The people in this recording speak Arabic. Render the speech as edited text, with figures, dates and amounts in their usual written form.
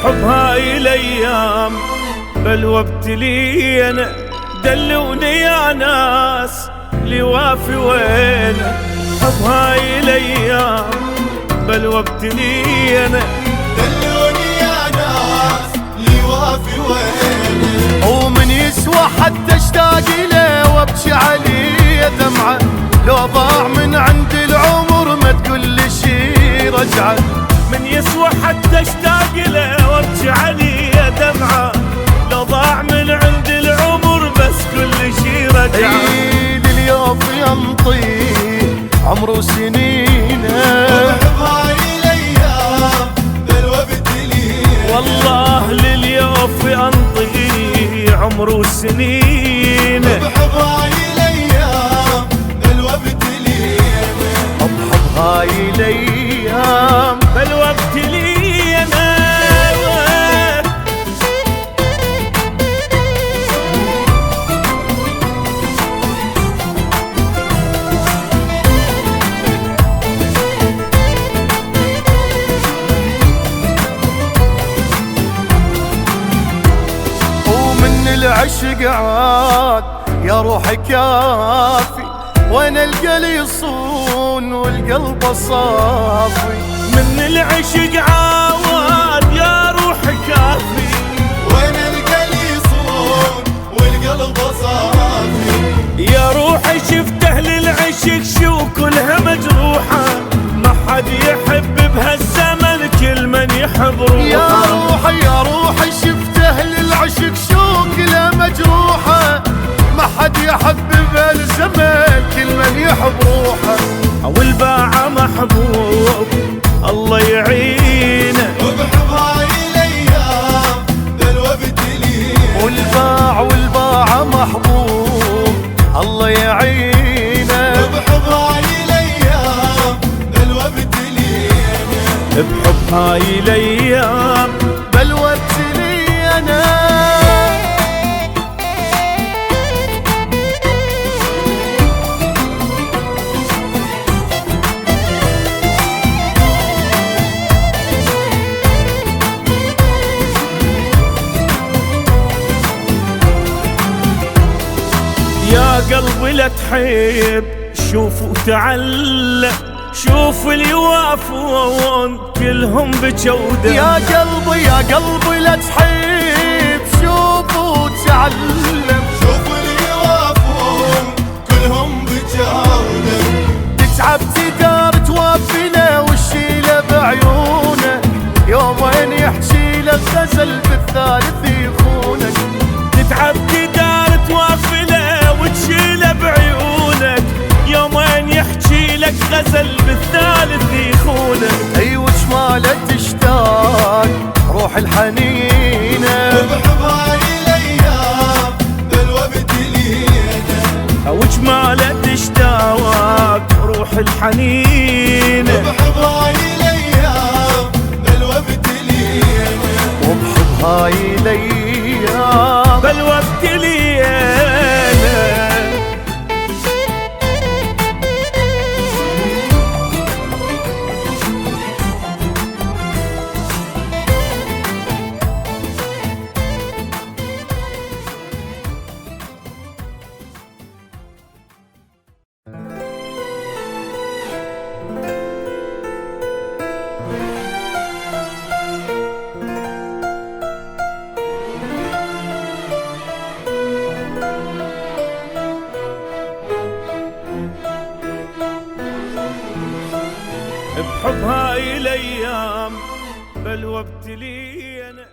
بحب هاي الايام بل وابتلينا، دلوني يا ناس لوافي وينه. بحب هاي الايام بل وابتلينا، دلوني يا ناس لوافي وينه. ومن يسوى حتى اشتاق له وابكي عليه دمعه، لو ضاع من عند العمر ما تقول لي شي رجعه. من يسوى حتى اشتاق له وابكي عليه دمعه، لو ضاع من عند العمر بس كل شي رجعه. لليوم ينطي عمره سنينه، وبحب هاي الايام بل وابتلينا. والله لليوم انطي عمره سنين. وبحب هاي الايام بل وابتلينا. بحب هاي الايام بل وابتلينا. العشق عاد يا روحي كافي، وين القلي يصون والقلب صافي. من العشق عاد يا روحي كافي، وين القلي يصون والقلب صافي. يا روحي شفت اهل العشق شو كلها مجروحه، ما حد يحب بهالزمن كل من يحب روحه. يا روحي شفت اهل العشق شو كلها مجروحه، ما حد يحب بهالزمن كل من يحب روحه. والباعة محبوب الله يعينه. وبحب هاي الايام بل وابتلينا. والباعة محبوب الله يعينه. وبحب هاي الايام بل وابتلينا. بحب هاي الايام بل وابتلينا. يا قلبي لا تحب شوف وتعلم، شوف اللي يوافون كلهم بجودة. يا قلبي لا تحب شوف وتعلم، شوف اللي يوافون كلهم بجودة. تتعب تدار توفينا وتشيله بعيونك، يومين يحكي لك غزل بالثالث يخونك. تتعب تدار توافله وتشيله بعيونك، يومين يحكي لك غزل بالثالث يخونك. اي وجماله تشتاق روح الحنينه. وبحب هاي الايام بل وابتلينا. وجماله تشتاق روح الحنين. وبحب هاي الايام بل وابتلينا. وبحب هاي الايام بل وابتلينا. بحب هاي الايام بل وابتلينا.